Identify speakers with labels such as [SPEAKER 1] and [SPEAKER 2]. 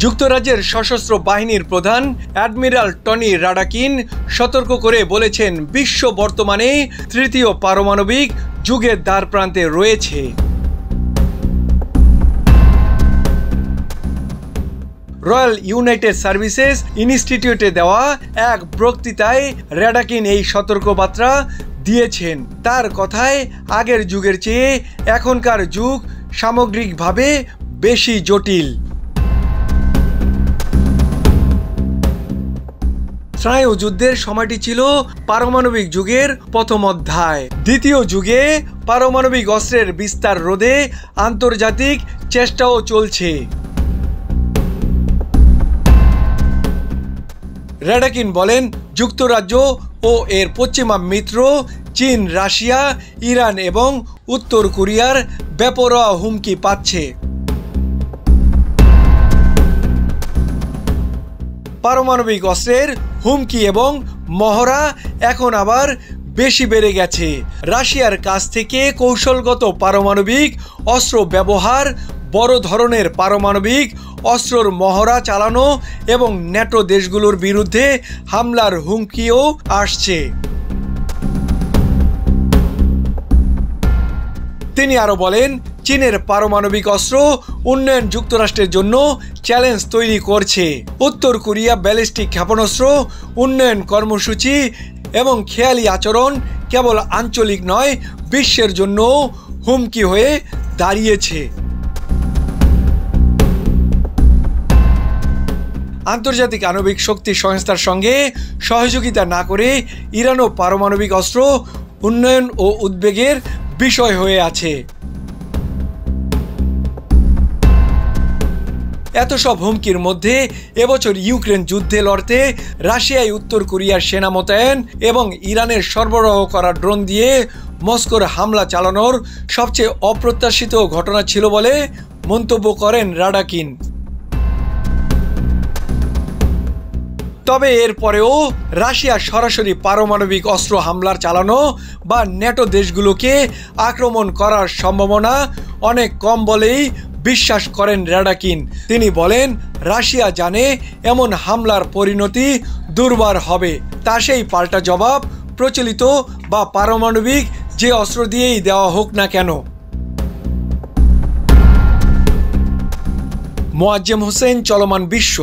[SPEAKER 1] যুক্তরাজ্যের সশস্ত্র বাহিনীর প্রধান অ্যাডমিরাল টনি রাডাকিন সতর্ক করে বলেছেন, বিশ্ব বর্তমানে তৃতীয় পারমাণবিক যুগের দ্বারপ্রান্তে রয়েছে। রয়্যাল ইউনাইটেড সার্ভিসেস ইনস্টিটিউটে দেওয়া এক বক্তৃতায় রাডাকিন এই সতর্কবার্তা দিয়েছেন। তার কথায়, আগের যুগের চেয়ে এখনকার যুগ সামগ্রিকভাবে বেশি জটিল। স্নায়ুযুদ্ধের সময়টি ছিল পারমাণবিক যুগের প্রথম অধ্যায়। দ্বিতীয় যুগে পারমাণবিক অস্ত্রের বিস্তার রোধে আন্তর্জাতিক চেষ্টাও চলছে। রাডাকিন বলেন, যুক্তরাজ্য ও এর পশ্চিমা মিত্র চীন, রাশিয়া, ইরান এবং উত্তর কোরিয়ার বেপরোয়া হুমকি পাচ্ছে। পারমাণবিক অস্ত্রের হুমকি এবং মহড়া এখন আবার বেশি বেড়ে গেছে। রাশিয়ার কাছ থেকে কৌশলগত পারমাণবিক অস্ত্র ব্যবহার, বড় ধরনের পারমাণবিক অস্ত্রর মহড়া চালানো এবং ন্যাটো দেশগুলোর বিরুদ্ধে হামলার হুমকিও আসছে। তিনি আরো বলেন, চীনের পারমাণবিক অস্ত্র উন্নয়ন যুক্তরাষ্ট্রের জন্য চ্যালেঞ্জ তৈরি করছে। উত্তর কোরিয়া ব্যালিস্টিক ক্ষেপণাস্ত্র উন্নয়ন কর্মসূচি এবং খেয়ালি আচরণ কেবল আঞ্চলিক নয়, বিশ্বের জন্য হুমকি হয়ে দাঁড়িয়েছে। আন্তর্জাতিক আণবিক শক্তি সংস্থার সঙ্গে সহযোগিতা না করে ইরানও পারমাণবিক অস্ত্র উন্নয়ন ও উদ্বেগের বিষয় হয়ে আছে। এত সব হুমকির মধ্যে এবছর ইউক্রেন যুদ্ধে লড়তে রাশিয়ায় উত্তর কোরিয়ার সেনা মোতায়েন এবং ইরানের সরবরাহ করা ড্রোন দিয়ে মস্কোর হামলা চালানোর সবচেয়ে অপ্রত্যাশিত ঘটনা ছিল বলে মন্তব্য করেন রাডাকিন। তবে এরপরেও রাশিয়া সরাসরি পারমাণবিক অস্ত্র হামলার চালানো বা ন্যাটো দেশগুলোকে আক্রমণ করার সম্ভাবনা অনেক কম বলেই বিশ্বাস করেন রাডাকিন। তিনি বলেন, রাশিয়া জানে এমন হামলার পরিণতি দুর্বার হবে, তা সেই পাল্টা জবাব প্রচলিত বা পারমাণবিক যে অস্ত্র দিয়েই দেওয়া হোক না কেন। মোয়াজ্জেম হোসেন, চলমান বিশ্ব।